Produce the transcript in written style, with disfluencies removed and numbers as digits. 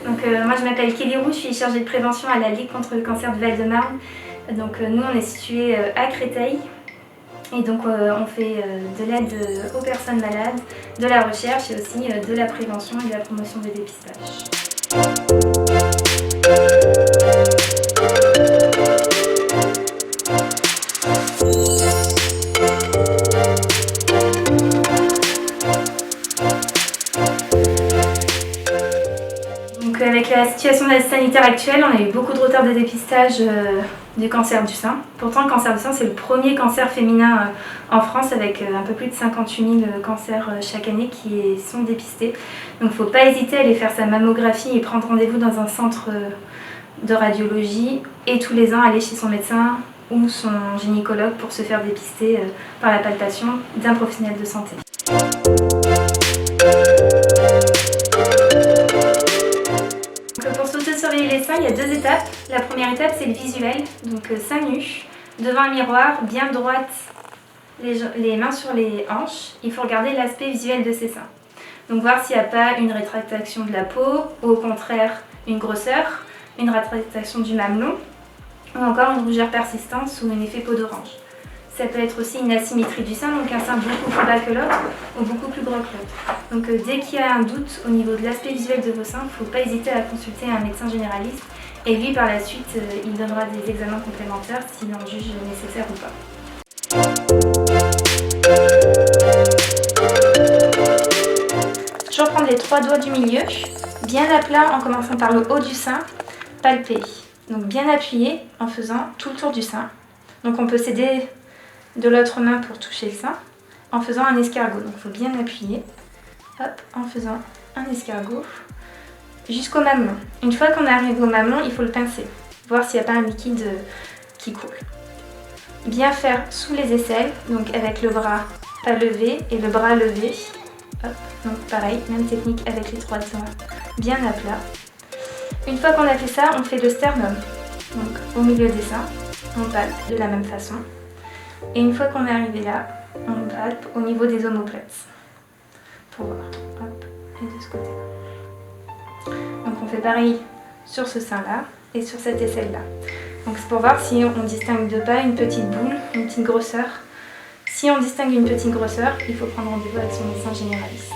Donc moi je m'appelle Kelly Roux, je suis chargée de prévention à la Ligue contre le cancer du Val-de-Marne. Donc nous on est situé à Créteil et donc on fait de l'aide aux personnes malades, de la recherche et aussi de la prévention et de la promotion des dépistages. Donc avec la situation sanitaire actuelle, on a eu beaucoup de retard de dépistage du cancer du sein. Pourtant, le cancer du sein, c'est le premier cancer féminin en France avec un peu plus de 58 000 cancers chaque année qui sont dépistés. Donc il ne faut pas hésiter à aller faire sa mammographie et prendre rendez-vous dans un centre de radiologie et tous les ans aller chez son médecin ou son gynécologue pour se faire dépister par la palpation d'un professionnel de santé. Pour s'auto-surveiller les seins, il y a 2 étapes. La première étape, c'est le visuel, donc seins nus, devant un miroir, bien droite, les mains sur les hanches. Il faut regarder l'aspect visuel de ses seins. Donc voir s'il n'y a pas une rétractation de la peau, ou au contraire une grosseur, une rétractation du mamelon, ou encore une rougeur persistante ou un effet peau d'orange. Ça peut être aussi une asymétrie du sein, donc un sein beaucoup plus bas que l'autre ou beaucoup plus gros que l'autre. Donc dès qu'il y a un doute au niveau de l'aspect visuel de vos seins, il ne faut pas hésiter à consulter un médecin généraliste et lui par la suite il donnera des examens complémentaires s'il en juge nécessaire ou pas. Je reprends les 3 doigts du milieu, bien à plat en commençant par le haut du sein, palper. Donc bien appuyé en faisant tout le tour du sein. Donc on peut s'aider de l'autre main pour toucher le sein en faisant un escargot. Donc il faut bien appuyer, hop, en faisant un escargot jusqu'au mamelon. Une fois qu'on arrive au mamelon, il faut le pincer, voir s'il n'y a pas un liquide qui coule. Bien faire sous les aisselles, donc avec le bras pas levé et le bras levé. Hop, donc pareil, même technique avec les 3 doigts, bien à plat. Une fois qu'on a fait ça, on fait le sternum, donc au milieu des seins, on palpe de la même façon. Et une fois qu'on est arrivé là, on palpe au niveau des omoplates, pour voir, hop, et de ce côté. Donc on fait pareil sur ce sein-là et sur cette aisselle-là. Donc c'est pour voir si on distingue de pas une petite boule, une petite grosseur. Si on distingue une petite grosseur, il faut prendre rendez-vous avec son médecin généraliste.